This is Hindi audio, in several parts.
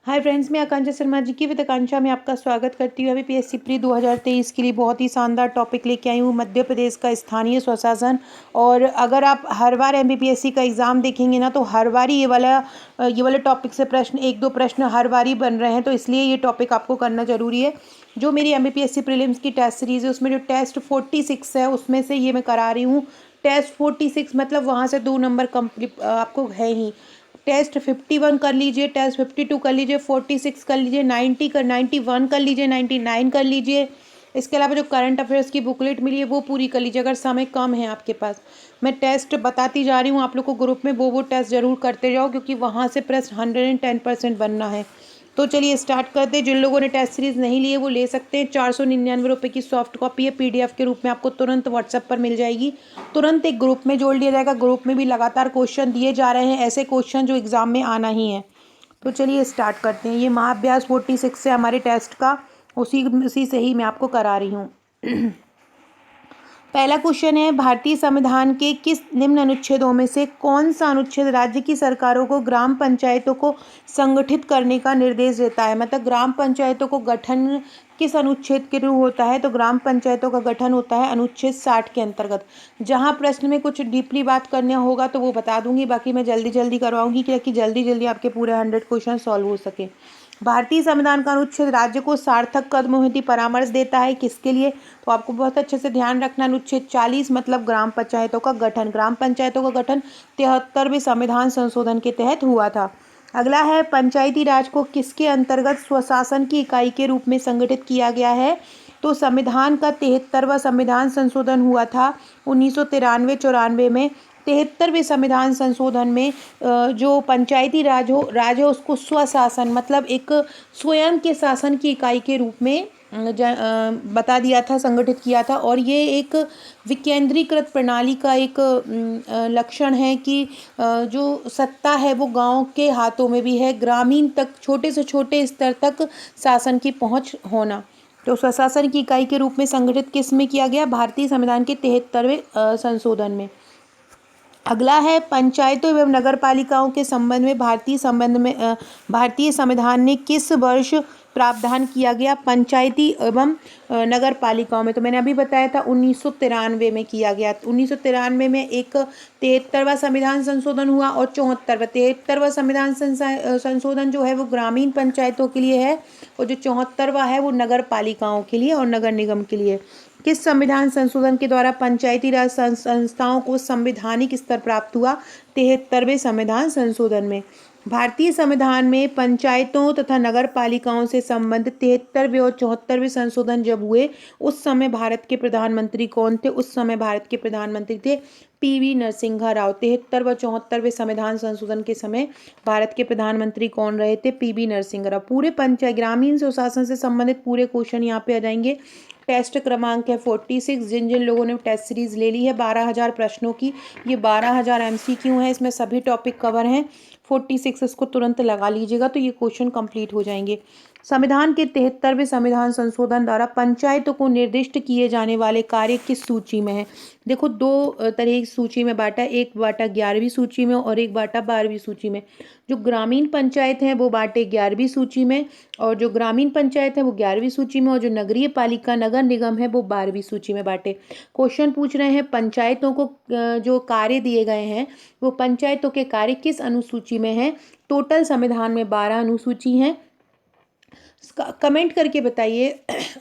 हाय फ्रेंड्स, मैं आकांक्षा शर्मा जी की विद आकांक्षा में आपका स्वागत करती हूँ। अभी पीएससी प्री 2023 के लिए बहुत ही शानदार टॉपिक लेके आई हूँ, मध्य प्रदेश का स्थानीय स्वशासन। और अगर आप हर बार एमपीपीएससी का एग्ज़ाम देखेंगे ना, तो हर बार ही ये वाले टॉपिक से प्रश्न, एक दो प्रश्न हर बार ही बन रहे हैं, तो इसलिए ये टॉपिक आपको करना ज़रूरी है। जो मेरी एमपीपीएससी प्रीलिम्स की टेस्ट सीरीज़ है, उसमें जो टेस्ट 46 है, उसमें से ये मैं करा रही हूँ। टेस्ट 46 मतलब वहाँ से 2 नंबर कंप्लीट आपको है ही। टेस्ट 51 कर लीजिए, टेस्ट 52 कर लीजिए, 46 कर लीजिए, 91 कर लीजिए, 99 कर लीजिए। इसके अलावा जो करंट अफेयर्स की बुकलेट मिली है वो पूरी कर लीजिए, अगर समय कम है आपके पास। मैं टेस्ट बताती जा रही हूँ आप लोग को ग्रुप में, वो टेस्ट ज़रूर करते जाओ, क्योंकि वहाँ से प्रश्न 110% बनना है। तो चलिए स्टार्ट करते हैं। जिन लोगों ने टेस्ट सीरीज़ नहीं ली है वो ले सकते हैं। 499 रुपये की सॉफ्ट कॉपी है, पीडीएफ के रूप में आपको तुरंत व्हाट्सएप पर मिल जाएगी। तुरंत एक ग्रुप में जोड़ लिया जाएगा। ग्रुप में भी लगातार क्वेश्चन दिए जा रहे हैं, ऐसे क्वेश्चन जो एग्ज़ाम में आना ही है। तो चलिए स्टार्ट करते हैं। ये महाअभ्यास 46 है हमारे टेस्ट का, उसी उसी से ही मैं आपको करा रही हूँ। पहला क्वेश्चन है, भारतीय संविधान के किस निम्न अनुच्छेदों में से कौन सा अनुच्छेद राज्य की सरकारों को ग्राम पंचायतों को संगठित करने का निर्देश देता है। मतलब ग्राम पंचायतों को गठन किस अनुच्छेद के थ्रू होता है, तो ग्राम पंचायतों का गठन होता है अनुच्छेद 60 के अंतर्गत। जहाँ प्रश्न में कुछ डीपली बात करना होगा तो वो बता दूंगी, बाकी मैं जल्दी जल्दी करवाऊंगी, ताकि जल्दी जल्दी आपके पूरे 100 क्वेश्चन सॉल्व हो सके। भारतीय संविधान का अनुच्छेद राज्य को सार्थक कदमोहित परामर्श देता है, किसके लिए, तो आपको बहुत अच्छे से ध्यान रखना। अनुच्छेद 40 मतलब ग्राम पंचायतों का गठन। ग्राम पंचायतों का गठन 73वें संविधान संशोधन के तहत हुआ था। अगला है, पंचायती राज को किसके अंतर्गत स्वशासन की इकाई के रूप में संगठित किया गया है, तो संविधान का 73वां संविधान संशोधन हुआ था 1993-94 में। 73वें संविधान संशोधन में जो पंचायती राज है उसको स्वशासन मतलब एक स्वयं के शासन की इकाई के रूप में बता दिया था, संगठित किया था। और ये एक विकेंद्रीकृत प्रणाली का एक लक्षण है कि जो सत्ता है वो गांव के हाथों में भी है, ग्रामीण तक, छोटे से छोटे स्तर तक शासन की पहुंच होना। तो स्वशासन की इकाई के रूप में संगठित किस में किया गया, भारतीय संविधान के 73वें संशोधन में। अगला है, पंचायतों एवं नगर पालिकाओं के संबंध में भारतीय संविधान ने किस वर्ष प्रावधान किया गया पंचायती एवं नगर पालिकाओं में, तो मैंने अभी बताया था 1993 में किया गया। 1993 में एक 73वां संविधान संशोधन हुआ और 73वां संविधान संशोधन जो है वो ग्रामीण पंचायतों के लिए है, और जो 74वां है वो नगर पालिकाओं के लिए और नगर निगम के लिए। किस संविधान संशोधन के द्वारा पंचायती राज संस्थाओं को संवैधानिक स्तर प्राप्त हुआ, 73वें संविधान संशोधन में। भारतीय संविधान में पंचायतों तथा नगर पालिकाओं से संबंधित 73वें और 74वें संशोधन जब हुए, उस समय भारत के प्रधानमंत्री कौन थे, उस समय भारत के प्रधानमंत्री थे पीवी नरसिम्हा राव। 73 व 74वें संविधान संशोधन के समय भारत के प्रधानमंत्री कौन रहे थे, पीवी नरसिम्हा राव। पूरे पंचायत ग्रामीण स्वशासन से संबंधित पूरे क्वेश्चन यहाँ पे आ जाएंगे। टेस्ट क्रमांक है 46। जिन जिन लोगों ने टेस्ट सीरीज ले ली है 12,000 प्रश्नों की, ये 12,000 एमसीक्यू हैं, इसमें सभी टॉपिक कवर हैं। 46 इसको तुरंत लगा लीजिएगा तो ये क्वेश्चन कंप्लीट हो जाएंगे। संविधान के 73वें संविधान संशोधन द्वारा पंचायतों को निर्दिष्ट किए जाने वाले कार्य किस सूची में है। देखो, दो तरह की सूची में बांटा, एक बांटा 11वीं सूची में और एक बांटा 12वीं सूची में। जो ग्रामीण पंचायत हैं वो बांटे 11वीं सूची में, और जो ग्रामीण पंचायत है वो 11वीं सूची में, और जो नगरीय पालिका नगर निगम है वो 12वीं सूची में बांटे। क्वेश्चन पूछ रहे हैं पंचायतों को जो कार्य दिए गए हैं वो पंचायतों के कार्य किस अनुसूची में है। टोटल संविधान में 12 अनुसूची हैं। कमेंट करके बताइए।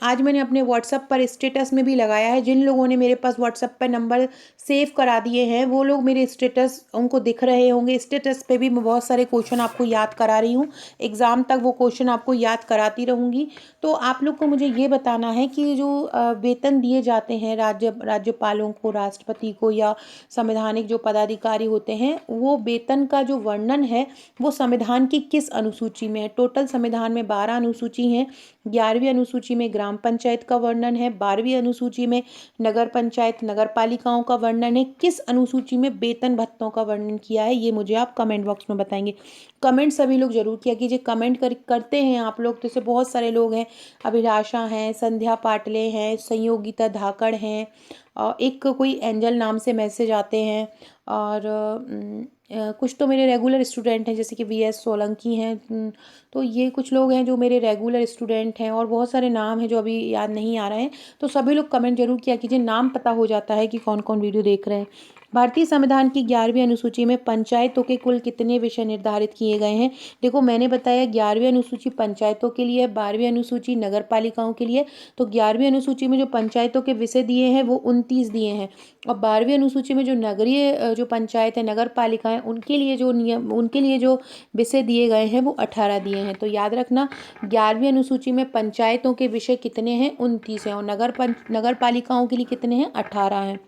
आज मैंने अपने व्हाट्सएप पर स्टेटस में भी लगाया है, जिन लोगों ने मेरे पास व्हाट्सएप पर नंबर सेव करा दिए हैं वो लोग मेरे स्टेटस उनको दिख रहे होंगे। स्टेटस पे भी मैं बहुत सारे क्वेश्चन आपको याद करा रही हूँ, एग्ज़ाम तक वो क्वेश्चन आपको याद कराती रहूँगी। तो आप लोग को मुझे ये बताना है कि जो वेतन दिए जाते हैं राज्यपालों को, राष्ट्रपति को, या संवैधानिक जो पदाधिकारी होते हैं, वो वेतन का जो वर्णन है वो संविधान की किस अनुसूची में है। टोटल संविधान में 12 अनुसूची हैं। 11वीं अनुसूची में ग्राम पंचायत का वर्णन है, 12वीं अनुसूची में नगर पंचायत नगर पालिकाओं का वर्णन है। किस अनुसूची में वेतन भत्तों का वर्णन किया है ये मुझे आप कमेंट बॉक्स में बताएंगे। कमेंट सभी लोग जरूर किया कीजिए। कमेंट करते हैं आप लोग, जैसे बहुत सारे लोग हैं, अभिलाषा हैं, संध्या पाटले हैं, संयोगिता धाकड़ हैं, और एक कोई एंजल नाम से मैसेज आते हैं, और कुछ तो मेरे रेगुलर स्टूडेंट हैं, जैसे कि वीएस सोलंकी हैं। तो ये कुछ लोग हैं जो मेरे रेगुलर स्टूडेंट हैं, और बहुत सारे नाम हैं जो अभी याद नहीं आ रहे हैं। तो सभी लोग कमेंट जरूर किया कीजिए, नाम पता हो जाता है कि कौन कौन वीडियो देख रहे हैं। भारतीय संविधान की 11वीं अनुसूची में पंचायतों के कुल कितने विषय निर्धारित किए गए हैं? देखो, मैंने बताया 11वीं अनुसूची पंचायतों के लिए है, 12वीं अनुसूची नगर पालिकाओं के लिए। तो 11वीं अनुसूची में जो पंचायतों के विषय दिए हैं वो 29 दिए हैं, और 12वीं अनुसूची में जो नगरीय जो पंचायत है, नगर पालिका है, उनके लिए जो नियम, उनके लिए जो विषय दिए गए हैं वो 18 दिए हैं। तो याद रखना, 11वीं अनुसूची में पंचायतों के विषय कितने हैं? 29 हैं, और नगर पालिकाओं के लिए कितने हैं? 18 हैं।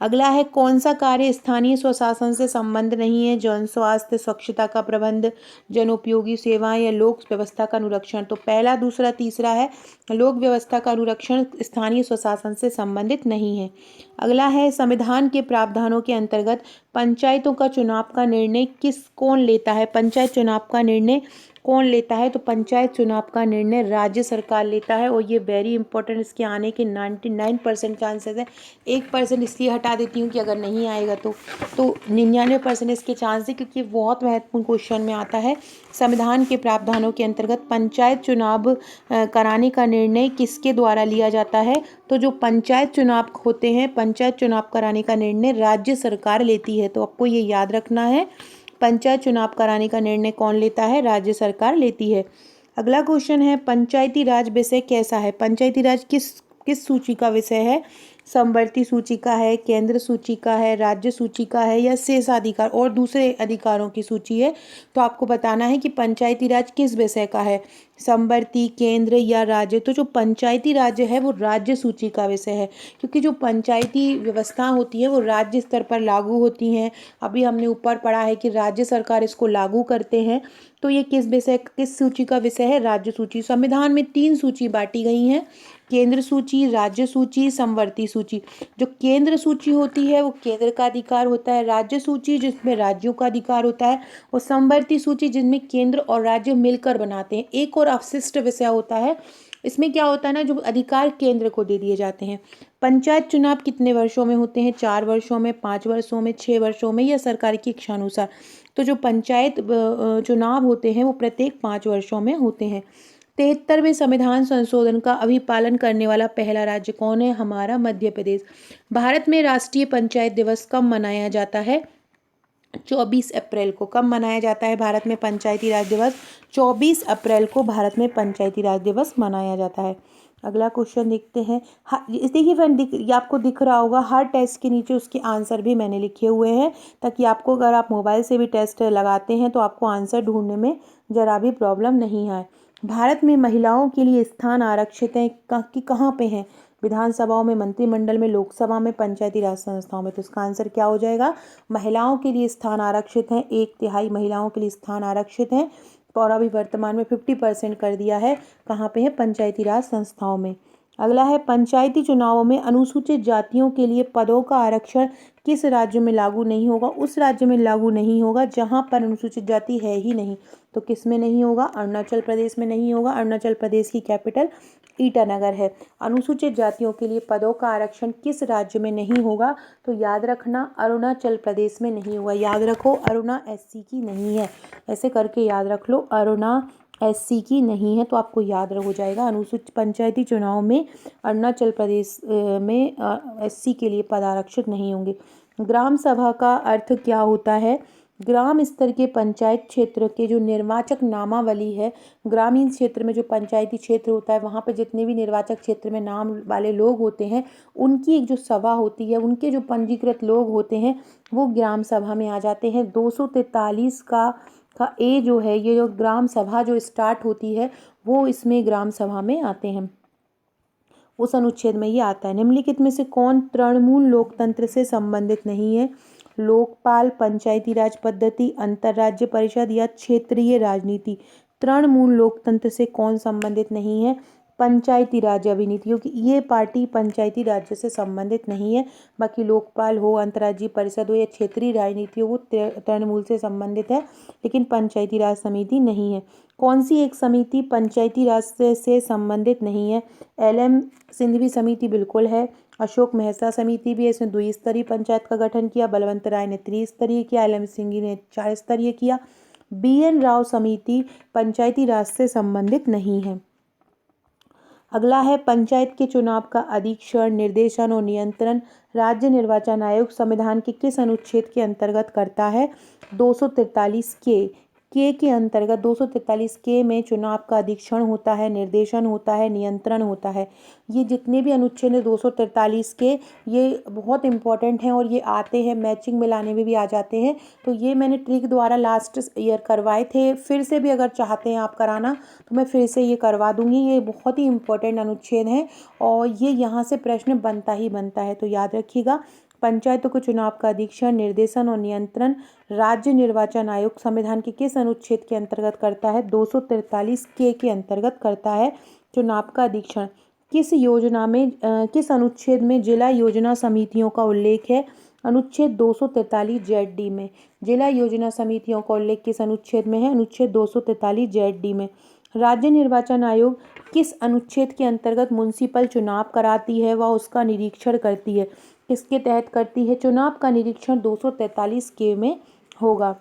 अगला है, कौन सा कार्य स्थानीय स्वशासन से संबंध नहीं है? जन स्वास्थ्य, स्वच्छता का प्रबंध, जन उपयोगी सेवाएं या लोक व्यवस्था का अनुरक्षण। तो पहला, दूसरा, तीसरा है। लोक व्यवस्था का अनुरक्षण स्थानीय स्वशासन से संबंधित नहीं है। अगला है, संविधान के प्रावधानों के अंतर्गत पंचायतों का चुनाव का निर्णय कौन लेता है? पंचायत चुनाव का निर्णय कौन लेता है? तो पंचायत चुनाव का निर्णय राज्य सरकार लेता है, और ये वेरी इंपॉर्टेंट, इसके आने के 99% चांसेस है। 1% इसलिए हटा देती हूँ कि अगर नहीं आएगा तो 99% इसके चांस है, क्योंकि बहुत महत्वपूर्ण क्वेश्चन में आता है। संविधान के प्रावधानों के अंतर्गत पंचायत चुनाव कराने का निर्णय किसके द्वारा लिया जाता है? तो जो पंचायत चुनाव होते हैं, पंचायत चुनाव कराने का निर्णय राज्य सरकार लेती है। तो आपको ये याद रखना है, पंचायत चुनाव कराने का निर्णय कौन लेता है? राज्य सरकार लेती है। अगला क्वेश्चन है, पंचायती राज विषय कैसा है? पंचायती राज किस सूची का विषय है? समवर्ती सूची का है, केंद्र सूची का है, राज्य सूची का है, या शेषाधिकार और दूसरे अधिकारों की सूची है? तो आपको बताना है कि पंचायती राज किस विषय का है, समवर्ती, केंद्र या राज्य। तो जो पंचायती राज्य है वो राज्य सूची का विषय है, क्योंकि जो पंचायती व्यवस्था होती है वो राज्य स्तर पर लागू होती हैं। अभी हमने ऊपर पढ़ा है कि राज्य सरकार इसको लागू करते हैं। तो ये किस सूची का विषय है? राज्य सूची। संविधान में 3 सूची बांटी गई हैं, केंद्र सूची, राज्य सूची, समवर्ती सूची। जो केंद्र सूची होती है वो केंद्र का अधिकार होता है, राज्य सूची जिसमें राज्यों का अधिकार होता है, और समवर्ती सूची जिसमें केंद्र और राज्य मिलकर बनाते हैं। एक और अवशिष्ट विषय होता है, इसमें क्या होता है ना, जो अधिकार केंद्र को दे दिए जाते हैं। पंचायत चुनाव कितने वर्षों में होते हैं? 4 वर्षों में, 5 वर्षों में, 6 वर्षों में, या सरकार की इच्छा अनुसार। तो जो पंचायत चुनाव होते हैं वो प्रत्येक 5 वर्षों में होते हैं। 73वें संविधान संशोधन का अभिपालन करने वाला पहला राज्य कौन है? हमारा मध्य प्रदेश। भारत में राष्ट्रीय पंचायत दिवस कब मनाया जाता है? 24 अप्रैल को। कब मनाया जाता है भारत में पंचायती राज दिवस? 24 अप्रैल को भारत में पंचायती राज दिवस मनाया जाता है। अगला क्वेश्चन देखते हैं। देखिए फ्रेंड, ये आपको दिख रहा होगा, हर टेस्ट के नीचे उसके आंसर भी मैंने लिखे हुए हैं, ताकि आपको, अगर आप मोबाइल से भी टेस्ट लगाते हैं तो आपको आंसर ढूंढने में ज़रा भी प्रॉब्लम नहीं आए। भारत में महिलाओं के लिए स्थान आरक्षित हैं कि कहाँ पे हैं? विधानसभाओं में, मंत्रिमंडल में, लोकसभा में, पंचायती राज संस्थाओं में। तो इसका आंसर क्या हो जाएगा? महिलाओं के लिए स्थान आरक्षित हैं, 1/3 महिलाओं के लिए स्थान आरक्षित हैं, और अभी वर्तमान में 50% कर दिया है। कहाँ पे है? पंचायती राज संस्थाओं में। अगला है, पंचायती चुनावों में अनुसूचित जातियों के लिए पदों का आरक्षण किस राज्य में लागू नहीं होगा? उस राज्य में लागू नहीं होगा जहां पर अनुसूचित जाति है ही नहीं। तो किस में नहीं होगा? अरुणाचल प्रदेश में नहीं होगा। अरुणाचल प्रदेश की कैपिटल ईटानगर है। अनुसूचित जातियों के लिए पदों का आरक्षण किस राज्य में नहीं होगा? तो याद रखना, अरुणाचल प्रदेश में नहीं होगा। याद रखो, अरुणा SC की नहीं है, ऐसे करके याद रख लो, अरुणा SC की नहीं है। तो आपको याद हो जाएगा, अनुसूचित पंचायती चुनाव में अरुणाचल प्रदेश में SC के लिए पद आरक्षित नहीं होंगे। ग्राम सभा का अर्थ क्या होता है? ग्राम स्तर के पंचायत क्षेत्र के जो निर्वाचक नामावली है, ग्रामीण क्षेत्र में जो पंचायती क्षेत्र होता है वहाँ पे जितने भी निर्वाचक क्षेत्र में नाम वाले लोग होते हैं, उनकी एक जो सभा होती है, उनके जो पंजीकृत लोग होते हैं वो ग्राम सभा में आ जाते हैं। 243 का ए जो है, ये जो ग्राम सभा जो स्टार्ट होती है वो इसमें ग्राम सभा में आते हैं, उस अनुच्छेद में ये आता है। निम्नलिखित में से कौन तृणमूल लोकतंत्र से संबंधित नहीं है? लोकपाल, पंचायती राज पद्धति, अंतर्राज्य परिषद, या क्षेत्रीय राजनीति। तृणमूल लोकतंत्र से कौन संबंधित नहीं है? पंचायती राज अभिनीतियों की ये पार्टी पंचायती राज्य से संबंधित नहीं है। बाकी लोकपाल हो, अंतर्राज्यीय परिषद हो या क्षेत्रीय राजनीति हो, वो तृणमूल से संबंधित है, लेकिन पंचायती राज समिति नहीं है। कौन सी एक समिति पंचायती राज से संबंधित नहीं है? LM सिंघवी समिति बिल्कुल है। अशोक मेहता समिति भी है, इसने द्विस्तरीय पंचायत का गठन किया। बलवंत राय ने त्रिस्तरीय किया। LM सिंघवी ने 4 स्तरीय किया। BN राव समिति पंचायती राज से संबंधित नहीं है। अगला है पंचायत के चुनाव का अधीक्षण, निर्देशन और नियंत्रण राज्य निर्वाचन आयोग संविधान के किस अनुच्छेद के अंतर्गत करता है? 243 के अंतर्गत 243 के में चुनाव का अधीक्षण होता है, निर्देशन होता है, नियंत्रण होता है। ये जितने भी अनुच्छेद हैं 243 के, ये बहुत इंपॉर्टेंट हैं और ये आते हैं, मैचिंग मिलाने में भी आ जाते हैं। तो ये मैंने ट्रिक द्वारा लास्ट ईयर करवाए थे, फिर से भी अगर चाहते हैं आप कराना तो मैं फिर से ये करवा दूंगी। ये बहुत ही इंपॉर्टेंट अनुच्छेद हैं और ये यहाँ से प्रश्न बनता ही बनता है, तो याद रखिएगा। पंचायतों को चुनाव का अधीक्षण, निर्देशन और नियंत्रण राज्य निर्वाचन आयोग संविधान के किस अनुच्छेद के अंतर्गत करता है? 243 के अंतर्गत करता है चुनाव का अधीक्षण। किस योजना में किस अनुच्छेद में जिला योजना समितियों का उल्लेख है? अनुच्छेद 243 ZD में। जिला योजना समितियों का उल्लेख किस अनुच्छेद में है? अनुच्छेद 243 ZD में। राज्य निर्वाचन आयोग किस अनुच्छेद के अंतर्गत म्युनिसिपल चुनाव कराती है व उसका निरीक्षण करती है? किसके तहत करती है? चुनाव का निरीक्षण 243 के में होगा।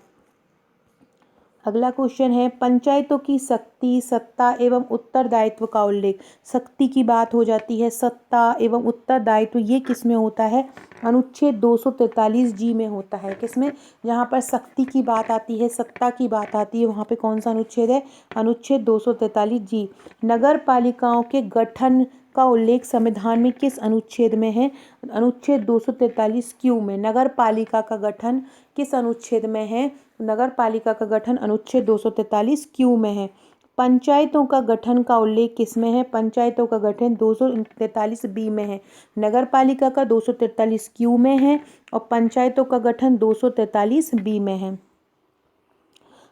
अगला क्वेश्चन है पंचायतों की शक्ति, सत्ता एवं उत्तरदायित्व का उल्लेख। शक्ति की बात हो जाती है, सत्ता एवं उत्तरदायित्व ये किस में होता है? अनुच्छेद 243 G में होता है। किसमें? जहाँ पर शक्ति की बात आती है, सत्ता की बात आती है, वहाँ पे कौन सा अनुच्छेद है? अनुच्छेद 243 G। नगर पालिकाओं के गठन का उल्लेख संविधान में किस अनुच्छेद में है? अनुच्छेद 243 Q में। नगर पालिका का गठन किस अनुच्छेद में है? नगर पालिका का गठन अनुच्छेद 243 Q में है। पंचायतों का गठन का उल्लेख किस में है? पंचायतों का गठन 243 B में है। नगर पालिका का 243 Q में है और पंचायतों का गठन 243 B में है।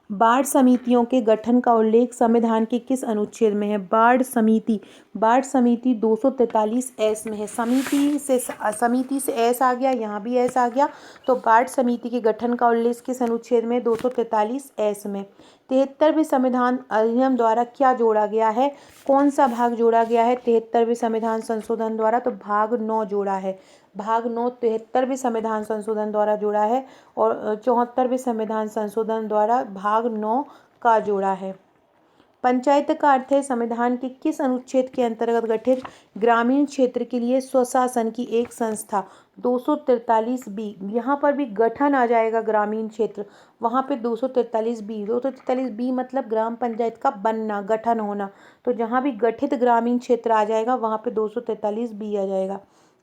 बाढ़ समितियों के गठन का उल्लेख संविधान के किस अनुच्छेद में है? बाढ़ समिति 243 S में है। समिति से S आ गया, यहाँ भी S आ गया, तो बाढ़ समिति के गठन का उल्लेख किस अनुच्छेद में? 243 S में। 73वें संविधान अधिनियम द्वारा क्या जोड़ा गया है? कौन सा भाग जोड़ा गया है 73वें संविधान संशोधन द्वारा? तो भाग 9 जोड़ा है। भाग 9 73वें संविधान संशोधन द्वारा जुड़ा है और 74वें संविधान संशोधन द्वारा भाग 9 का जोड़ा है। पंचायत का अर्थ है संविधान के किस अनुच्छेद के अंतर्गत गठित ग्रामीण क्षेत्र के लिए स्वशासन की एक संस्था? 243 B। यहाँ पर भी गठन आ जाएगा ग्रामीण क्षेत्र, वहाँ पे 243 B मतलब ग्राम पंचायत का बनना, गठन होना, तो जहाँ भी गठित ग्रामीण क्षेत्र आ जाएगा वहाँ पे 243 B आ जाएगा।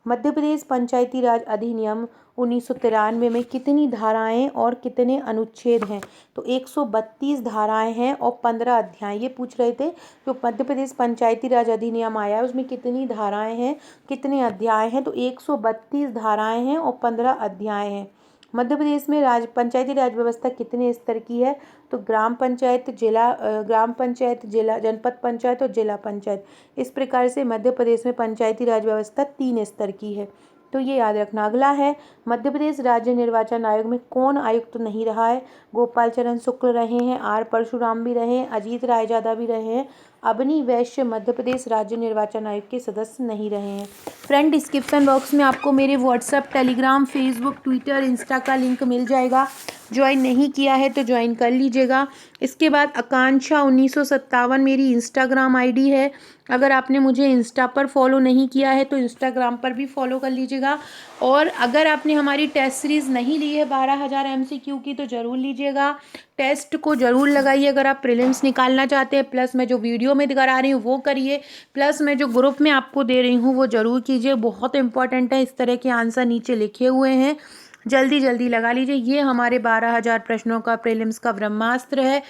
मध्य प्रदेश पंचायती राज अधिनियम 1993 में कितनी धाराएं और कितने अनुच्छेद हैं? तो 132 धाराएं हैं और 15 अध्याय। ये पूछ रहे थे जो मध्य प्रदेश पंचायती राज अधिनियम आया है उसमें कितनी धाराएं हैं, कितने अध्याय हैं? तो 132 धाराएं हैं और 15 अध्याय हैं। मध्य प्रदेश में पंचायती राज व्यवस्था कितने स्तर की है? तो ग्राम पंचायत, जिला, जनपद पंचायत और जिला पंचायत। इस प्रकार से मध्य प्रदेश में पंचायती राज व्यवस्था 3 स्तर की है, तो ये याद रखना। अगला है मध्य प्रदेश राज्य निर्वाचन आयोग में कौन आयुक्त नहीं रहा है? गोपाल चरण शुक्ल रहे हैं, R परशुराम भी रहे हैं, अजीत रायजादा भी रहे हैं, अबनी वैश्य मध्य प्रदेश राज्य निर्वाचन आयोग के सदस्य नहीं रहे हैं। फ्रेंड, डिस्क्रिप्शन बॉक्स में आपको मेरे WhatsApp, Telegram, Facebook, Twitter, Insta का लिंक मिल जाएगा। ज्वाइन नहीं किया है तो ज्वाइन कर लीजिएगा। इसके बाद आकांक्षा 1957 मेरी इंस्टाग्राम आईडी है। अगर आपने मुझे इंस्टा पर फॉलो नहीं किया है तो इंस्टाग्राम पर भी फॉलो कर लीजिएगा। और अगर आपने हमारी टेस्ट सीरीज़ नहीं ली है 12,000 MCQ की तो ज़रूर लीजिएगा। टेस्ट को ज़रूर लगाइए अगर आप प्रीलिम्स निकालना चाहते हैं। प्लस मैं जो वीडियो में करा रही हूँ वो करिए, प्लस मैं जो ग्रुप में आपको दे रही हूँ वो ज़रूर कीजिए। बहुत इंपॉर्टेंट है, इस तरह के आंसर नीचे लिखे हुए हैं, जल्दी लगा लीजिए। ये हमारे 12,000 प्रश्नों का प्रीलिम्स का ब्रह्मास्त्र है।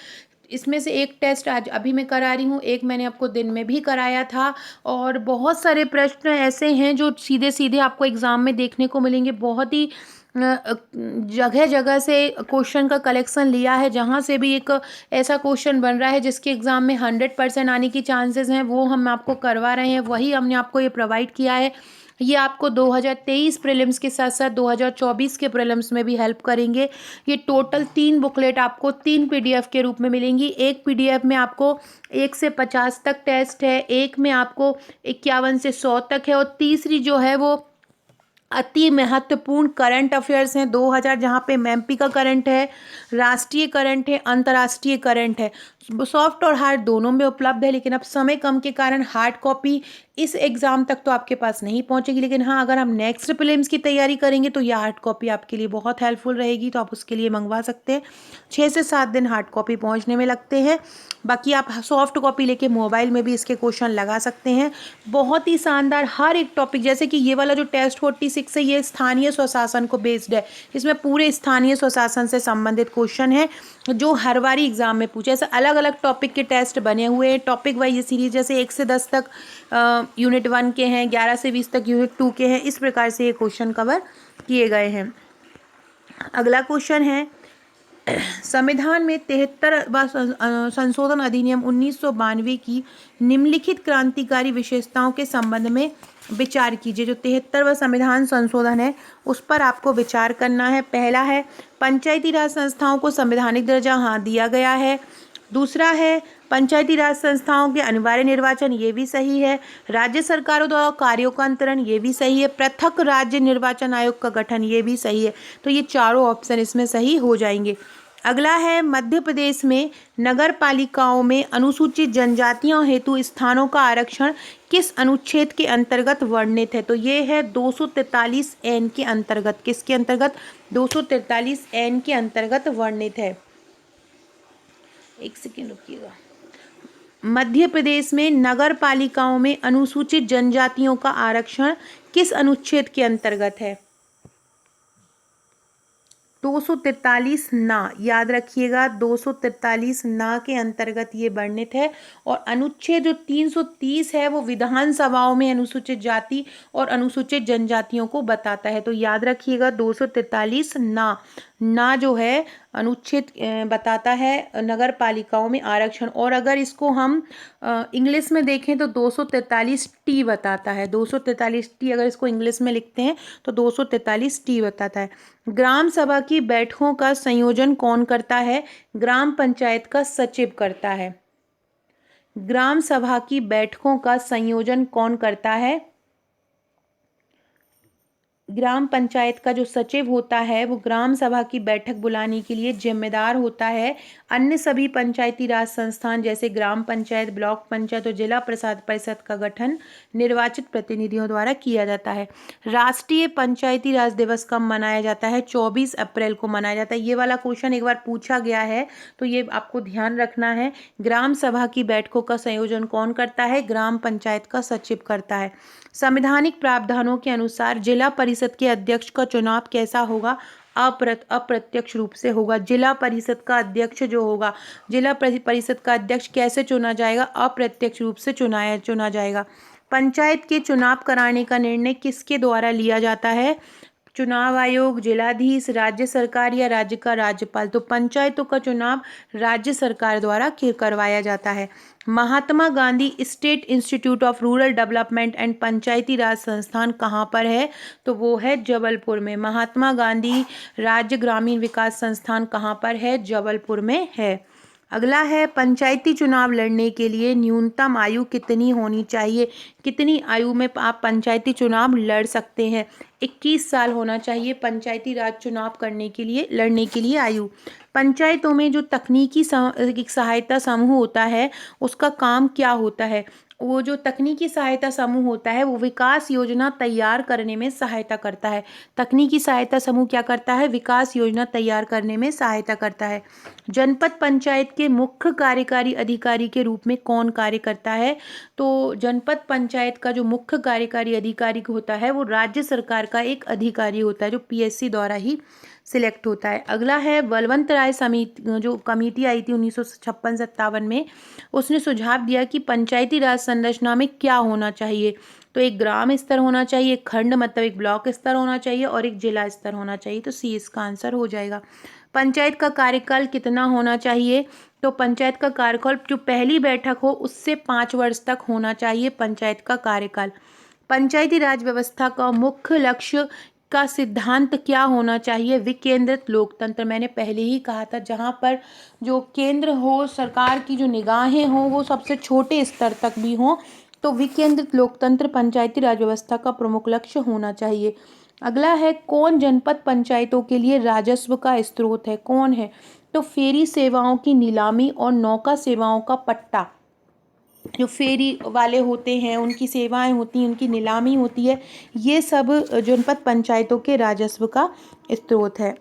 इसमें से एक टेस्ट आज अभी मैं करा रही हूँ, एक मैंने आपको दिन में भी कराया था। और बहुत सारे प्रश्न ऐसे हैं जो सीधे सीधे आपको एग्ज़ाम में देखने को मिलेंगे। बहुत ही जगह जगह से क्वेश्चन का कलेक्शन लिया है, जहाँ से भी एक ऐसा क्वेश्चन बन रहा है जिसके एग्ज़ाम में 100% आने की चांसेस हैं, वो हम आपको करवा रहे हैं, वही हमने आपको ये प्रोवाइड किया है। ये आपको 2023 प्रीलिम्स के साथ साथ 2024 के प्रीलिम्स में भी हेल्प करेंगे। ये टोटल 3 बुकलेट आपको 3 पीडीएफ के रूप में मिलेंगी। एक पीडीएफ में आपको 1 से 50 तक टेस्ट है, एक में आपको 51 से 100 तक है, और तीसरी जो है वो अति महत्वपूर्ण करंट अफेयर्स हैं 2000, जहाँ पे एमपी का करंट है, राष्ट्रीय करंट है, अंतर्राष्ट्रीय करंट है। सॉफ्ट और हार्ड दोनों में उपलब्ध है, लेकिन अब समय कम के कारण हार्ड कॉपी इस एग्ज़ाम तक तो आपके पास नहीं पहुंचेगी। लेकिन हाँ, अगर हम नेक्स्ट प्रीलिम्स की तैयारी करेंगे तो यह हार्ड कॉपी आपके लिए बहुत हेल्पफुल रहेगी, तो आप उसके लिए मंगवा सकते हैं। 6 से 7 दिन हार्ड कॉपी पहुंचने में लगते हैं। बाकी आप सॉफ्ट कॉपी लेके मोबाइल में भी इसके क्वेश्चन लगा सकते हैं। बहुत ही शानदार हर एक टॉपिक, जैसे कि ये वाला जो टेस्ट 46 है, ये स्थानीय स्वशासन को बेस्ड है। इसमें पूरे स्थानीय स्वशासन से संबंधित क्वेश्चन है जो हर बारी एग्जाम में पूछे। ऐसे अलग अलग टॉपिक के टेस्ट बने हुए हैं, टॉपिक वाइज ये सीरीज, जैसे 1 से 10 तक यूनिट 1 के हैं, 11 से 20 तक यूनिट 2 के हैं। इस प्रकार से ये क्वेश्चन कवर किए गए हैं। अगला क्वेश्चन है, संविधान में 73वां संशोधन अधिनियम 1992 की निम्नलिखित क्रांतिकारी विशेषताओं के संबंध में विचार कीजिए। जो 73वां संविधान संशोधन है उस पर आपको विचार करना है। पहला है, पंचायती राज संस्थाओं को संवैधानिक दर्जा हाँ दिया गया है। दूसरा है, पंचायती राज संस्थाओं के अनिवार्य निर्वाचन, ये भी सही है। राज्य सरकारों द्वारा कार्यों का अंतरण, ये भी सही है। पृथक राज्य निर्वाचन आयोग का गठन, ये भी सही है। तो ये चारों ऑप्शन इसमें सही हो जाएंगे। अगला है, मध्य प्रदेश में नगर पालिकाओं में अनुसूचित जनजातियों हेतु स्थानों का आरक्षण किस अनुच्छेद के अंतर्गत वर्णित है? तो ये है 243 एन के अंतर्गत। किसके अंतर्गत? 243 एन के अंतर्गत वर्णित है। एक सेकेंड रुकिएगा। मध्य प्रदेश में नगर पालिकाओं में अनुसूचित जनजातियों का आरक्षण किस अनुच्छेद के अंतर्गत है? 243 ना, याद रखिएगा, 243 ना के अंतर्गत ये वर्णित है। और अनुच्छेद जो 330 है वो विधानसभाओं में अनुसूचित जाति और अनुसूचित जनजातियों को बताता है। तो याद रखिएगा 243 ना जो है अनुच्छेद बताता है नगर पालिकाओं में आरक्षण। और अगर इसको हम इंग्लिश में देखें तो 243 टी बताता है। 243 टी अगर इसको इंग्लिश में लिखते हैं तो 243 टी बताता है। ग्राम सभा की बैठकों का संयोजन कौन करता है? ग्राम पंचायत का सचिव करता है। ग्राम सभा की बैठकों का संयोजन कौन करता है? ग्राम पंचायत का जो सचिव होता है वो ग्राम सभा की बैठक बुलाने के लिए जिम्मेदार होता है। अन्य सभी पंचायती राज संस्थान जैसे ग्राम पंचायत, ब्लॉक पंचायत और जिला प्रसाद परिषद का गठन निर्वाचित प्रतिनिधियों द्वारा किया जाता है। राष्ट्रीय पंचायती राज दिवस कब मनाया जाता है? 24 अप्रैल को मनाया जाता है। ये वाला क्वेश्चन एक बार पूछा गया है तो ये आपको ध्यान रखना है। ग्राम सभा की बैठकों का संयोजन कौन करता है? ग्राम पंचायत का सचिव करता है। संवैधानिक प्रावधानों के अनुसार जिला परिषद के अध्यक्ष का चुनाव कैसा होगा? अप्रत्यक्ष रूप से होगा। जिला परिषद का अध्यक्ष जो होगा, जिला परिषद का अध्यक्ष कैसे चुना जाएगा? अप्रत्यक्ष रूप से चुना जाएगा। पंचायत के चुनाव कराने का निर्णय किसके द्वारा लिया जाता है? चुनाव आयोग, जिलाधीश, राज्य सरकार या राज्य का राज्यपाल। तो पंचायतों का चुनाव राज्य सरकार द्वारा करवाया जाता है। Mahatma Gandhi State Institute of Rural Development and Panchayati Raj संस्थान कहाँ पर है? तो वो है जबलपुर में। महात्मा गांधी राज्य ग्रामीण विकास संस्थान कहाँ पर है? जबलपुर में है। अगला है, पंचायती चुनाव लड़ने के लिए न्यूनतम आयु कितनी होनी चाहिए? कितनी आयु में आप पंचायती चुनाव लड़ सकते हैं? 21 साल होना चाहिए पंचायती राज चुनाव करने के लिए, लड़ने के लिए आयु। पंचायतों में जो तकनीकी सहायता समूह होता है उसका काम क्या होता है? वो जो तकनीकी सहायता समूह होता है वो विकास योजना तैयार करने में सहायता करता है। तकनीकी सहायता समूह क्या करता है? विकास योजना तैयार करने में सहायता करता है। जनपद पंचायत के मुख्य कार्यकारी अधिकारी के रूप में कौन कार्य करता है? तो जनपद पंचायत का जो मुख्य कार्यकारी अधिकारी होता है वो राज्य सरकार का एक अधिकारी होता है जो पीएससी द्वारा ही सिलेक्ट होता है। अगला है बलवंत राय समिति, जो कमेटी आई थी 1956-57 में, उसने सुझाव दिया कि पंचायती राज संरचना में क्या होना चाहिए। तो एक ग्राम स्तर होना चाहिए, एक खंड मतलब एक ब्लॉक स्तर होना चाहिए और एक जिला स्तर होना चाहिए। तो सी इसका आंसर हो जाएगा। पंचायत का कार्यकाल कितना होना चाहिए? तो पंचायत का कार्यकाल जो पहली बैठक हो उससे 5 वर्ष तक होना चाहिए पंचायत का कार्यकाल। पंचायती राज व्यवस्था का मुख्य लक्ष्य का सिद्धांत क्या होना चाहिए? विकेंद्रित लोकतंत्र। मैंने पहले ही कहा था, जहाँ पर जो केंद्र हो, सरकार की जो निगाहें हो वो सबसे छोटे स्तर तक भी हो, तो विकेंद्रित लोकतंत्र पंचायती राज व्यवस्था का प्रमुख लक्ष्य होना चाहिए। अगला है, कौन जनपद पंचायतों के लिए राजस्व का स्रोत है? कौन है? तो फेरी सेवाओं की नीलामी और नौका सेवाओं का पट्टा। जो फेरी वाले होते हैं उनकी सेवाएं होती हैं, उनकी नीलामी होती है, ये सब जनपद पंचायतों के राजस्व का स्रोत है।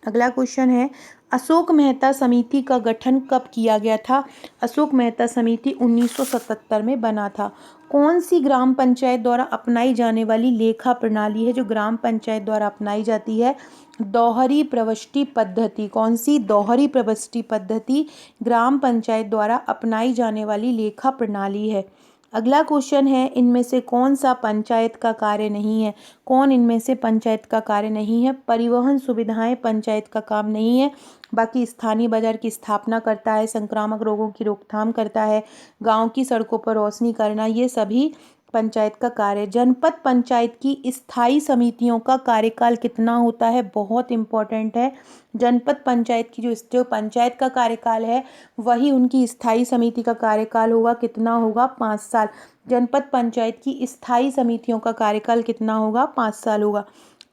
अगला क्वेश्चन है, अशोक मेहता समिति का गठन कब किया गया था? अशोक मेहता समिति 1977 में बना था। कौन सी ग्राम पंचायत द्वारा अपनाई जाने वाली लेखा प्रणाली है जो ग्राम पंचायत द्वारा अपनाई जाती है? दोहरी प्रविष्टि पद्धति। कौन सी? दोहरी प्रविष्टि पद्धति ग्राम पंचायत द्वारा अपनाई जाने वाली लेखा प्रणाली है। अगला क्वेश्चन है, इनमें से कौन सा पंचायत का कार्य नहीं है? कौन इनमें से पंचायत का कार्य नहीं है? परिवहन सुविधाएं पंचायत का काम नहीं है। बाकी स्थानीय बाजार की स्थापना करता है, संक्रामक रोगों की रोकथाम करता है, गांव की सड़कों पर रोशनी करना, ये सभी पंचायत का कार्य। जनपद पंचायत की स्थायी समितियों का कार्यकाल कितना होता है? बहुत इंपॉर्टेंट है। जनपद पंचायत की जो पंचायत का कार्यकाल है वही उनकी स्थायी समिति का कार्यकाल होगा। कितना होगा? 5 साल। जनपद पंचायत की स्थायी समितियों का कार्यकाल कितना होगा? 5 साल होगा।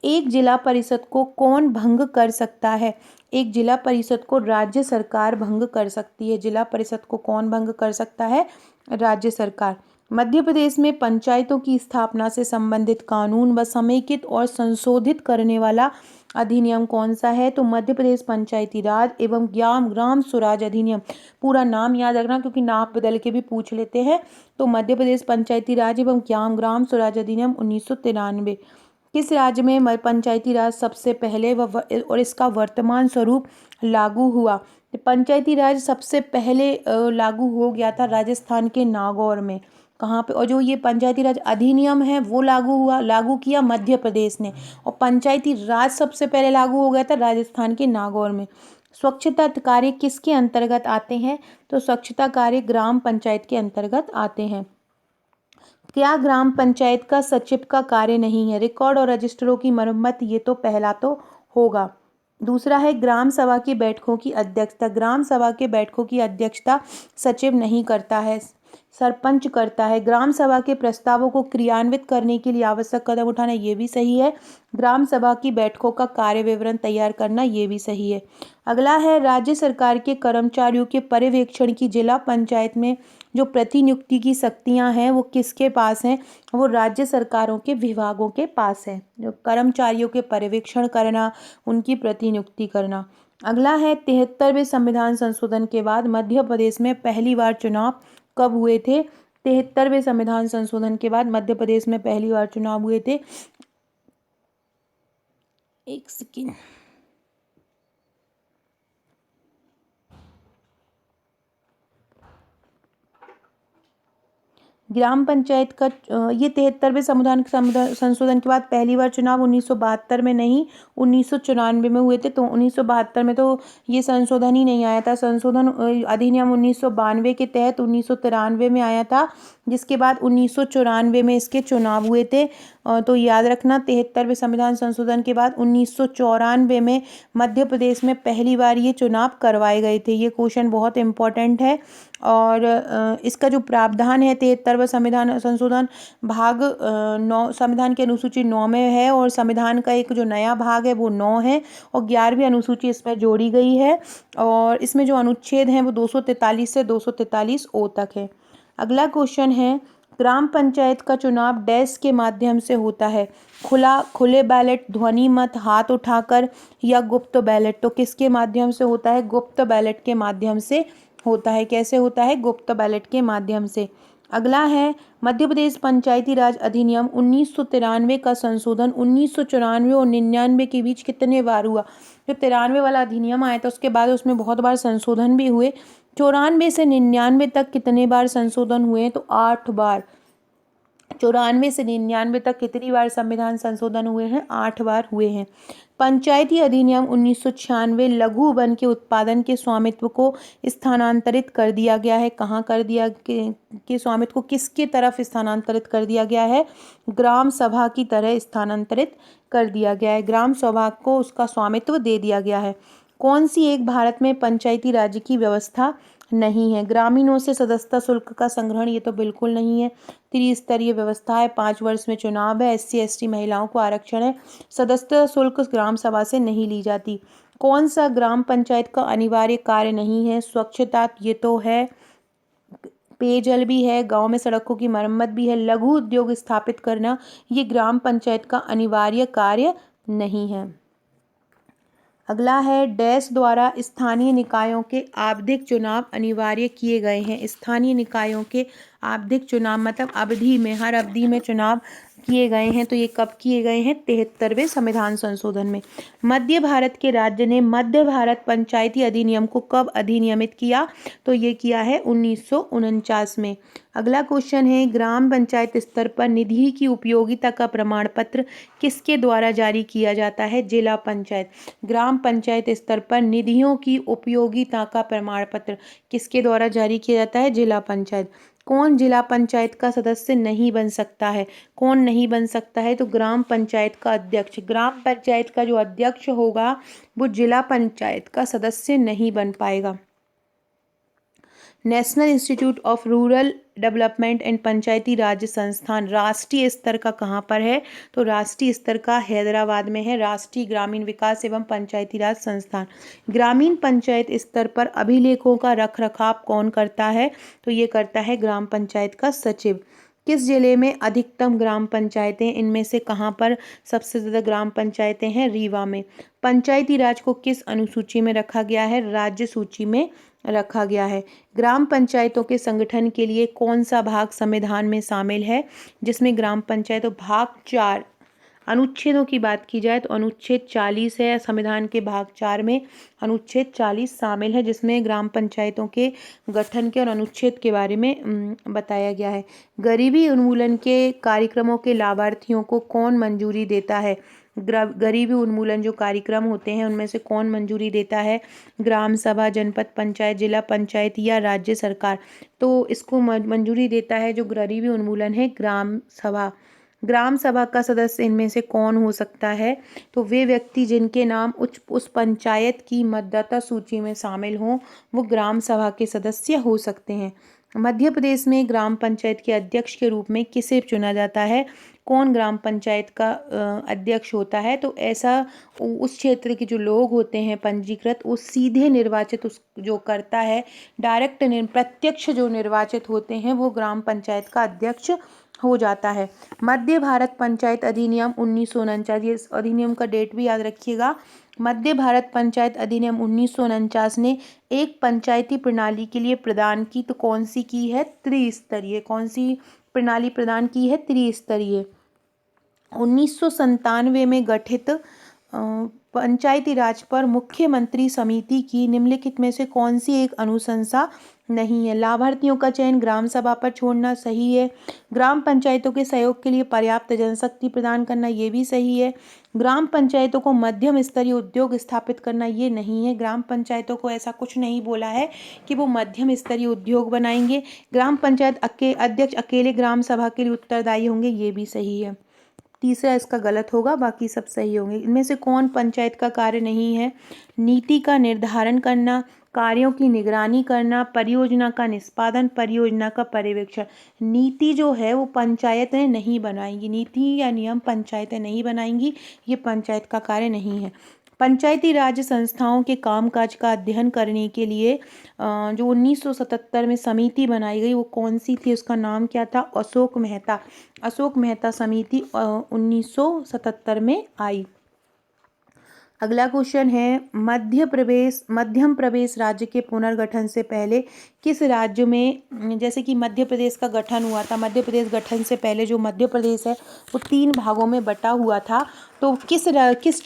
एक जिला परिषद को कौन भंग कर सकता है? एक जिला परिषद को राज्य सरकार भंग कर सकती है। जिला परिषद को कौन भंग कर सकता है? राज्य सरकार। मध्य प्रदेश में पंचायतों की स्थापना से संबंधित कानून व समेकित और संशोधित करने वाला अधिनियम कौन सा है? तो मध्य प्रदेश पंचायती राज एवं ग्राम स्वराज अधिनियम। पूरा नाम याद रखना क्योंकि नाम बदल के भी पूछ लेते हैं। तो मध्य प्रदेश पंचायती राज एवं ग्राम स्वराज अधिनियम 1993। किस राज्य में पंचायती राज सबसे पहले और इसका वर्तमान स्वरूप लागू हुआ? पंचायती राज सबसे पहले लागू हो गया था राजस्थान के नागौर में। कहाँ पे? और जो ये पंचायती राज अधिनियम है वो लागू किया मध्य प्रदेश ने, और पंचायती राज सबसे पहले लागू हो गया था राजस्थान के नागौर में। स्वच्छता कार्य किसके अंतर्गत आते हैं? तो स्वच्छता कार्य ग्राम पंचायत के अंतर्गत आते हैं। क्या ग्राम पंचायत का सचिव का कार्य नहीं है? रिकॉर्ड और रजिस्टरों की मरम्मत, ये तो पहला तो होगा। दूसरा है, ग्राम सभा की बैठकों की अध्यक्षता। ग्राम सभा के बैठकों की अध्यक्षता सचिव नहीं करता है, सरपंच करता है। ग्राम सभा के प्रस्तावों को क्रियान्वित करने के लिए आवश्यक कदम उठाना, ये भी सही है। ग्राम सभा की बैठकों का कार्य विवरण तैयार करना, ये भी सही है। अगला है, राज्य सरकार के कर्मचारियों के पर्यवेक्षण की जिला पंचायत में जो प्रतिनियुक्ति की शक्तियां हैं वो किसके पास हैं? वो राज्य सरकारों के विभागों के पास है, जो कर्मचारियों के पर्यवेक्षण करना, उनकी प्रतिनियुक्ति करना। अगला है, 73वें संविधान संशोधन के बाद मध्य प्रदेश में पहली बार चुनाव कब हुए थे? 73वें संविधान संशोधन के बाद मध्य प्रदेश में पहली बार चुनाव हुए थे। एक सेकेंड, ग्राम पंचायत का ये 73वें संविधान संशोधन के बाद पहली बार चुनाव 1972 में नहीं 1994 में हुए थे। तो 1972 में तो ये संशोधन ही नहीं आया था। संशोधन अधिनियम 1992 के तहत 1993 में आया था, जिसके बाद 1994 में इसके चुनाव हुए थे। तो याद रखना, 73वें संविधान संशोधन के बाद 1994 में मध्य प्रदेश में पहली बार ये चुनाव करवाए गए थे। ये क्वेश्चन बहुत इंपॉर्टेंट है। और इसका जो प्रावधान है 73वां संविधान संशोधन भाग 9 संविधान की अनुसूची 9 में है, और संविधान का एक जो नया भाग है वो 9 है, और 11वीं अनुसूची इसमें जोड़ी गई है। और इसमें जो अनुच्छेद हैं वो 243 से 243 ओ तक है। अगला क्वेश्चन है, ग्राम पंचायत का चुनाव डैश के माध्यम से होता है? खुले बैलेट, ध्वनि मत, हाथ उठाकर, या गुप्त बैलेट? तो किसके माध्यम से होता है? गुप्त बैलेट के माध्यम से होता है। कैसे होता है? गुप्त बैलेट के माध्यम से। अगला है मध्य प्रदेश पंचायती राज अधिनियम 1993 का संशोधन 1994 और 99 के बीच कितने बार हुआ। जो 93 वाला अधिनियम आया था उसके बाद उसमें बहुत बार संशोधन भी हुए। 94 से 99 तक कितने बार संशोधन हुए, तो 8 बार। 94 से 99 तक कितनी बार संविधान संशोधन हुए हैं, 8 बार हुए हैं। पंचायती अधिनियम 1996 लघु वन के उत्पादन के स्वामित्व को स्थानांतरित कर दिया गया है। कहाँ कर दिया के स्वामित्व को किसके तरफ स्थानांतरित कर दिया गया है, ग्राम सभा की तरह स्थानांतरित कर दिया गया है। ग्राम सभा को उसका स्वामित्व दे दिया गया है। कौन सी एक भारत में पंचायती राज की व्यवस्था नहीं है, ग्रामीणों से सदस्यता शुल्क का संग्रहण, ये तो बिल्कुल नहीं है। त्रिस्तरीय व्यवस्था है, 5 वर्ष में चुनाव है, SC ST महिलाओं को आरक्षण है, सदस्यता शुल्क ग्राम सभा से नहीं ली जाती। कौन सा ग्राम पंचायत का अनिवार्य कार्य नहीं है, स्वच्छता, ये तो है, पेयजल भी है, गांव में सड़कों की मरम्मत भी है, लघु उद्योग स्थापित करना, ये ग्राम पंचायत का अनिवार्य कार्य नहीं है। अगला है डैश द्वारा स्थानीय निकायों के आवधिक चुनाव अनिवार्य किए गए हैं। स्थानीय निकायों के आवधिक चुनाव मतलब अवधि में, हर अवधि में चुनाव किए गए हैं। तो ये कब किए गए हैं, 73वें संविधान संशोधन में। मध्य भारत के राज्य ने मध्य भारत पंचायती अधिनियम को कब अधिनियमित किया, तो ये किया है 1949 में। अगला क्वेश्चन है ग्राम पंचायत स्तर पर निधि की उपयोगिता का प्रमाण पत्र किसके द्वारा जारी किया जाता है, जिला पंचायत। ग्राम पंचायत स्तर पर निधियों की उपयोगिता का प्रमाण पत्र किसके द्वारा जारी किया जाता है, जिला पंचायत। कौन जिला पंचायत का सदस्य नहीं बन सकता है, कौन नहीं बन सकता है, तो ग्राम पंचायत का अध्यक्ष। ग्राम पंचायत का जो अध्यक्ष होगा वो जिला पंचायत का सदस्य नहीं बन पाएगा। National Institute of Rural Development and Panchayati Raj संस्थान राष्ट्रीय स्तर का कहाँ पर है, तो राष्ट्रीय स्तर का हैदराबाद में है, राष्ट्रीय ग्रामीण विकास एवं पंचायती राज संस्थान। ग्रामीण पंचायत स्तर पर अभिलेखों का रख रखाव कौन करता है, तो ये करता है ग्राम पंचायत का सचिव। किस जिले में अधिकतम ग्राम पंचायतें, इनमें से कहाँ पर सबसे ज़्यादा ग्राम पंचायतें हैं, रीवा में। पंचायती राज को किस अनुसूची में रखा गया है, राज्य सूची में रखा गया है। ग्राम पंचायतों के संगठन के लिए कौन सा भाग संविधान में शामिल है, जिसमें ग्राम पंचायतों, भाग 4 अनुच्छेदों की बात की जाए तो अनुच्छेद 40 है संविधान के भाग 4 में, अनुच्छेद 40 शामिल है जिसमें ग्राम पंचायतों के गठन के और अनुच्छेद के बारे में बताया गया है। गरीबी उन्मूलन के कार्यक्रमों के लाभार्थियों को कौन मंजूरी देता है, गरीबी उन्मूलन जो कार्यक्रम होते हैं उनमें से कौन मंजूरी देता है, ग्राम सभा, जनपद पंचायत, जिला पंचायत या राज्य सरकार। तो इसको मंजूरी देता है जो गरीबी उन्मूलन है, ग्राम सभा। ग्राम सभा का सदस्य इनमें से कौन हो सकता है, तो वे व्यक्ति जिनके नाम उस पंचायत की मतदाता सूची में शामिल हों वो ग्राम सभा के सदस्य हो सकते हैं। मध्य प्रदेश में ग्राम पंचायत के अध्यक्ष के रूप में किसे चुना जाता है, कौन ग्राम पंचायत का अध्यक्ष होता है, तो ऐसा उस क्षेत्र के जो लोग होते हैं पंजीकृत, वो सीधे निर्वाचित उस जो करता है, डायरेक्ट प्रत्यक्ष जो निर्वाचित होते हैं वो ग्राम पंचायत का अध्यक्ष हो जाता है। मध्य भारत पंचायत अधिनियम 1949, ये अधिनियम का डेट भी याद रखिएगा। मध्य भारत पंचायत अधिनियम 1949 ने एक पंचायती प्रणाली के लिए प्रदान की, तो कौन सी की है, त्रिस्तरीय। कौन सी प्रणाली प्रदान की है, त्रिस्तरीय। 1997 में गठित पंचायती राज पर मुख्यमंत्री समिति की निम्नलिखित में से कौन सी एक अनुशंसा नहीं है, लाभार्थियों का चयन ग्राम सभा पर छोड़ना सही है, ग्राम पंचायतों के सहयोग के लिए पर्याप्त जनशक्ति प्रदान करना ये भी सही है, ग्राम पंचायतों को मध्यम स्तरीय उद्योग स्थापित करना ये नहीं है, ग्राम पंचायतों को ऐसा कुछ नहीं बोला है कि वो मध्यम स्तरीय उद्योग बनाएंगे, ग्राम पंचायत अध्यक्ष अकेले ग्राम सभा के लिए उत्तरदायी होंगे ये भी सही है। तीसरा इसका गलत होगा, बाकी सब सही होंगे। इनमें से कौन पंचायत का कार्य नहीं है, नीति का निर्धारण करना, कार्यों की निगरानी करना, परियोजना का निष्पादन, परियोजना का पर्यवेक्षण। नीति जो है वो पंचायतें नहीं बनाएंगी, नीति या नियम पंचायतें नहीं बनाएंगी, ये पंचायत का कार्य नहीं है। पंचायती राज संस्थाओं के कामकाज का अध्ययन करने के लिए जो 1977 में समिति बनाई गई वो कौन सी थी, उसका नाम क्या था, अशोक मेहता। अशोक मेहता समिति 1977 में आई। अगला क्वेश्चन है मध्यम प्रदेश राज्य के पुनर्गठन से पहले किस राज्य में, जैसे कि मध्य प्रदेश का गठन हुआ था, मध्य प्रदेश गठन से पहले जो मध्य प्रदेश है वो 3 भागों में बटा हुआ था। तो किस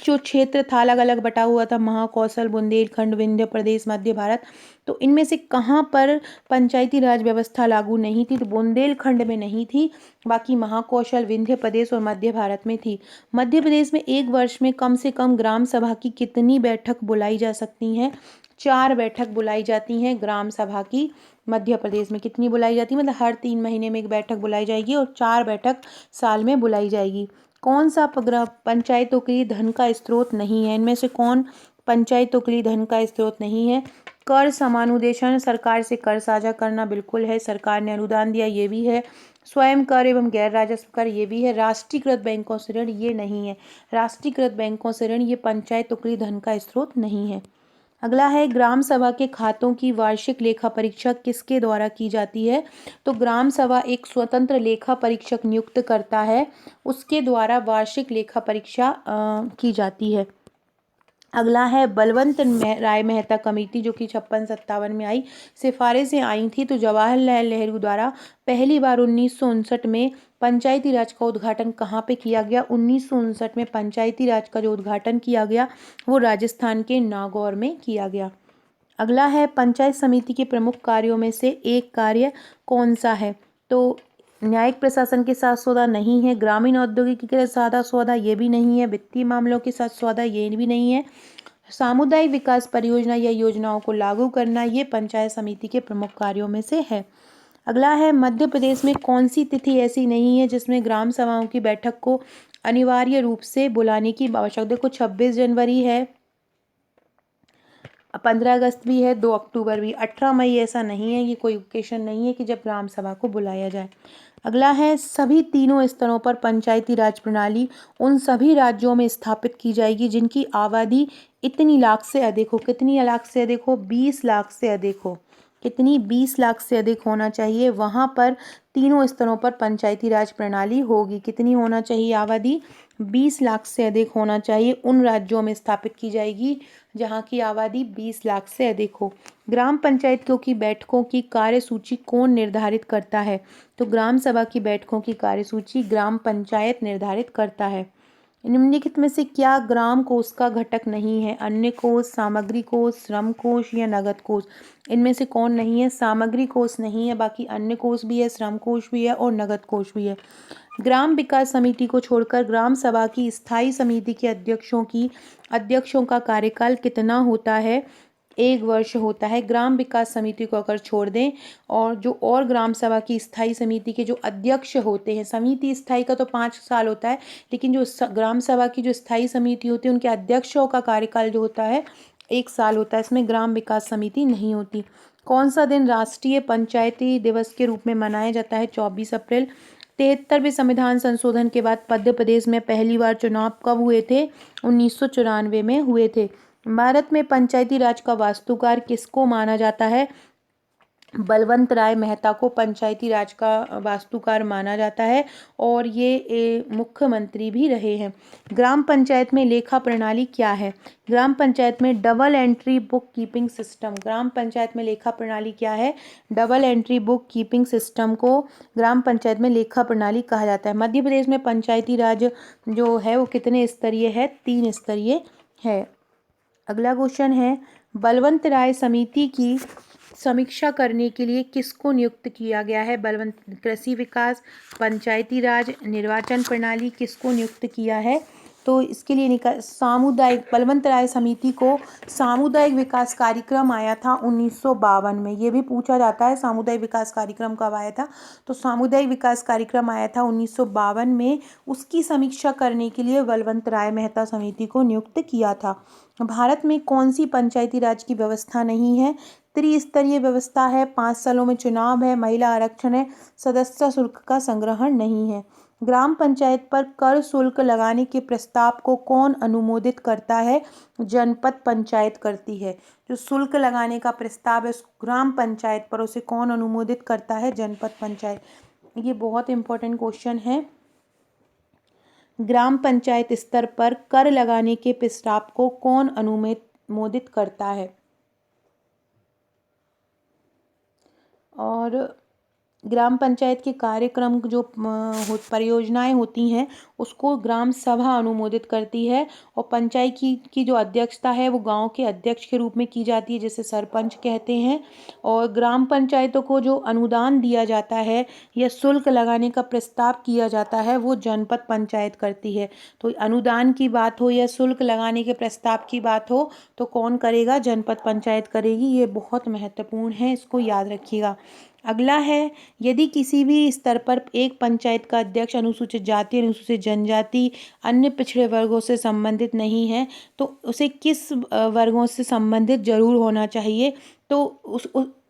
जो क्षेत्र था अलग अलग बटा हुआ था, महाकौशल, बुंदेलखंड, विंध्य प्रदेश, मध्य भारत। तो इनमें से कहाँ पर पंचायती राज व्यवस्था लागू नहीं थी? तो बुंदेलखंड में नहीं थी, बाकी महाकौशल, विंध्य प्रदेश और मध्य भारत में थी। मध्य प्रदेश में एक वर्ष में कम से कम ग्राम सभा की कितनी बैठक बुलाई जा सकती हैं? 4 बैठक बुलाई जाती हैं ग्राम सभा की। मध्य प्रदेश में कितनी बुलाई जाती है? मतलब हर 3 महीने में एक बैठक बुलाई जाएगी और 4 बैठक साल में बुलाई जाएगी। कौन सा पंचायतों के लिए धन का स्रोत नहीं है? इनमें से कौन पंचायतों के लिए धन का स्रोत नहीं है? कर समानुदेशन, सरकार से कर साझा करना, बिल्कुल है, सरकार ने अनुदान दिया, ये भी है। स्वयं कर एवं गैर राजस्व कर, ये भी है। राष्ट्रीयकृत बैंकों से ऋण, ये नहीं है। राष्ट्रीयकृत बैंकों से ऋण ये पंचायतों के लिए धन का स्रोत नहीं है। अगला है, ग्राम सभा के खातों की वार्षिक लेखा परीक्षा किसके द्वारा की जाती है? तो ग्राम सभा एक स्वतंत्र लेखा परीक्षक नियुक्त करता है, उसके द्वारा वार्षिक लेखा परीक्षा की जाती है। अगला है, बलवंत राय मेहता कमेटी जो कि 56-57 में आई, सिफारिशें आई थी। तो जवाहरलाल नेहरू द्वारा पहली बार 1959 में पंचायती राज का उद्घाटन कहाँ पे किया गया? 1959 में पंचायती राज का जो उद्घाटन किया गया वो राजस्थान के नागौर में किया गया। अगला है, पंचायत समिति के प्रमुख कार्यों में से एक कार्य कौन सा है? तो न्यायिक प्रशासन के साथ सौदा नहीं है, ग्रामीण औद्योगिकी के साथ सौदा ये भी नहीं है, वित्तीय मामलों के साथ सौदा ये भी नहीं है, सामुदायिक विकास परियोजना या योजनाओं को लागू करना ये पंचायत समिति के प्रमुख कार्यों में से है। अगला है, मध्य प्रदेश में कौन सी तिथि ऐसी नहीं है जिसमें ग्राम सभाओं की बैठक को अनिवार्य रूप से बुलाने की आवश्यकता? देखो 26 जनवरी है, 15 अगस्त भी है, 2 अक्टूबर भी, 18 मई ऐसा नहीं है, ये कोई ओकेशन नहीं है कि जब ग्राम सभा को बुलाया जाए। अगला है, सभी तीनों स्तरों पर पंचायती राज प्रणाली उन सभी राज्यों में स्थापित की जाएगी जिनकी आबादी इतनी लाख से अधिक हो। कितनी लाख से अधिक हो? 20 लाख से अधिक हो। कितनी? 20 लाख से अधिक होना चाहिए, वहाँ पर तीनों स्तरों पर पंचायती राज प्रणाली होगी। कितनी होना चाहिए आबादी? 20 लाख से अधिक होना चाहिए, उन राज्यों में स्थापित की जाएगी जहाँ की आबादी 20 लाख से अधिक हो। ग्राम पंचायतों की बैठकों की कार्यसूची कौन निर्धारित करता है? तो ग्राम सभा की बैठकों की कार्यसूची ग्राम पंचायत निर्धारित करता है। निम्नलिखित में से क्या ग्राम कोष का घटक नहीं है? अन्य कोष, सामग्री कोष, श्रम कोष या नगद कोष? इनमें से कौन नहीं है? सामग्री कोष नहीं है, बाकी अन्य कोष भी है, श्रम कोष भी है और नगद कोष भी है। ग्राम विकास समिति को छोड़कर ग्राम सभा की स्थायी समिति के अध्यक्षों का कार्यकाल कितना होता है? 1 वर्ष होता है। ग्राम विकास समिति को अगर छोड़ दें और ग्राम सभा की स्थायी समिति के जो अध्यक्ष होते हैं, समिति स्थायी का तो 5 साल होता है, लेकिन जो ग्राम सभा की जो स्थायी समिति होती है उनके अध्यक्षों का कार्यकाल जो होता है 1 साल होता है। इसमें ग्राम विकास समिति नहीं होती। कौन सा दिन राष्ट्रीय पंचायती दिवस के रूप में मनाया जाता है? 24 अप्रैल। 73वें संविधान संशोधन के बाद मध्य प्रदेश में पहली बार चुनाव कब हुए थे? 1994 में हुए थे। भारत में पंचायती राज का वास्तुकार किसको माना जाता है? बलवंत राय मेहता को पंचायती राज का वास्तुकार माना जाता है और ये मुख्यमंत्री भी रहे हैं। ग्राम पंचायत में लेखा प्रणाली क्या है? ग्राम पंचायत में double entry bookkeeping system. ग्राम पंचायत में लेखा प्रणाली क्या है? Double entry bookkeeping system को ग्राम पंचायत में लेखा प्रणाली कहा जाता है। मध्य प्रदेश में पंचायती राज जो है वो कितने स्तरीय है? 3 स्तरीय है। अगला क्वेश्चन है, बलवंत राय समिति की समीक्षा करने के लिए किसको नियुक्त किया गया है? कृषि विकास, पंचायती राज, निर्वाचन प्रणाली, किसको नियुक्त किया है? तो इसके लिए सामुदायिक बलवंत राय समिति को सामुदायिक विकास कार्यक्रम आया था 1952 में। ये भी पूछा जाता है सामुदायिक विकास कार्यक्रम कब आया था? तो सामुदायिक विकास कार्यक्रम आया था 1952 में। उसकी समीक्षा करने के लिए बलवंत राय मेहता समिति को नियुक्त किया था। भारत में कौन सी पंचायती राज की व्यवस्था नहीं है? त्रिस्तरीय व्यवस्था है, 5 सालों में चुनाव है, महिला आरक्षण है, सदस्य शुल्क का संग्रहण नहीं है। ग्राम पंचायत पर कर शुल्क लगाने के प्रस्ताव को कौन अनुमोदित करता है? जनपद पंचायत करती है। जो शुल्क लगाने का प्रस्ताव है ग्राम पंचायत पर, उसे कौन अनुमोदित करता है? जनपद पंचायत। ये बहुत इंपॉर्टेंट क्वेश्चन है। ग्राम पंचायत स्तर पर कर लगाने के प्रस्ताव को कौन अनुमोदित करता है? और ग्राम पंचायत के कार्यक्रम जो परियोजनाएं होती हैं उसको ग्राम सभा अनुमोदित करती है। और पंचायत की जो अध्यक्षता है वो गांव के अध्यक्ष के रूप में की जाती है, जिसे सरपंच कहते हैं। और ग्राम पंचायतों को जो अनुदान दिया जाता है या शुल्क लगाने का प्रस्ताव किया जाता है वो जनपद पंचायत करती है। तो अनुदान की बात हो या शुल्क लगाने के प्रस्ताव की बात हो तो कौन करेगा? जनपद पंचायत करेगी। ये बहुत महत्वपूर्ण है, इसको याद रखिएगा। अगला है, यदि किसी भी स्तर पर एक पंचायत का अध्यक्ष अनुसूचित जाति, अनुसूचित जनजाति, अन्य पिछड़े वर्गों से संबंधित नहीं है तो उसे किस वर्गों से संबंधित जरूर होना चाहिए? तो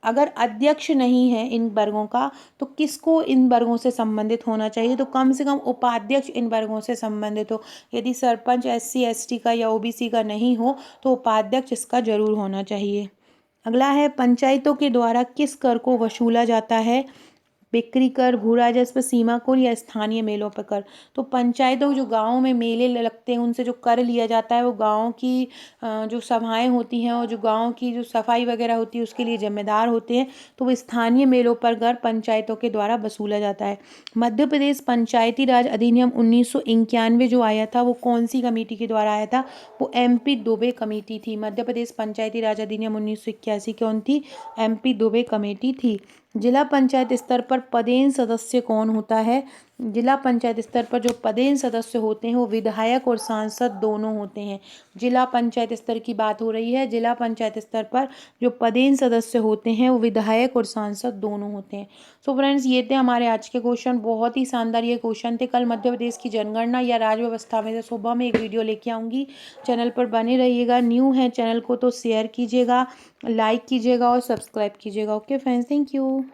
अगर अध्यक्ष नहीं है इन वर्गों का तो किसको इन वर्गों से संबंधित होना चाहिए? तो कम से कम उपाध्यक्ष इन वर्गों से संबंधित हो। यदि सरपंच SC ST का या OBC का नहीं हो तो उपाध्यक्ष इसका जरूर होना चाहिए। अगला है, पंचायतों के द्वारा किस कर को वसूला जाता है? बिक्री कर, भू राजस्व, सीमा कर या स्थानीय मेलों पर कर? तो पंचायतों जो गाँव में मेले लगते हैं उनसे जो कर लिया जाता है वो गाँव की जो सभाएं होती हैं और जो गाँव की जो सफाई वगैरह होती है उसके लिए जिम्मेदार होते हैं। तो वो स्थानीय मेलों पर कर पंचायतों के द्वारा वसूला जाता है। मध्य प्रदेश पंचायती राज अधिनियम 1991 जो आया था वो कौन सी कमेटी के द्वारा आया था? वो MP दुबे कमेटी थी। मध्य प्रदेश पंचायती राज अधिनियम 1981 कौन थी? MP दुबे कमेटी थी। जिला पंचायत स्तर पर पदेन सदस्य कौन होता है? जिला पंचायत स्तर पर जो पदेन सदस्य होते हैं वो विधायक और सांसद दोनों होते हैं। जिला पंचायत स्तर की बात हो रही है। जिला पंचायत स्तर पर जो पदेन सदस्य होते हैं वो विधायक और सांसद दोनों होते हैं। सो फ्रेंड्स, ये थे हमारे आज के क्वेश्चन। बहुत ही शानदार ये क्वेश्चन थे। कल मध्य प्रदेश की जनगणना या राज्य व्यवस्था में से सुबह में एक वीडियो लेके आऊँगी। चैनल पर बने रहिएगा। न्यू है चैनल को तो शेयर कीजिएगा, लाइक कीजिएगा और सब्सक्राइब कीजिएगा। Okay friends, thank you.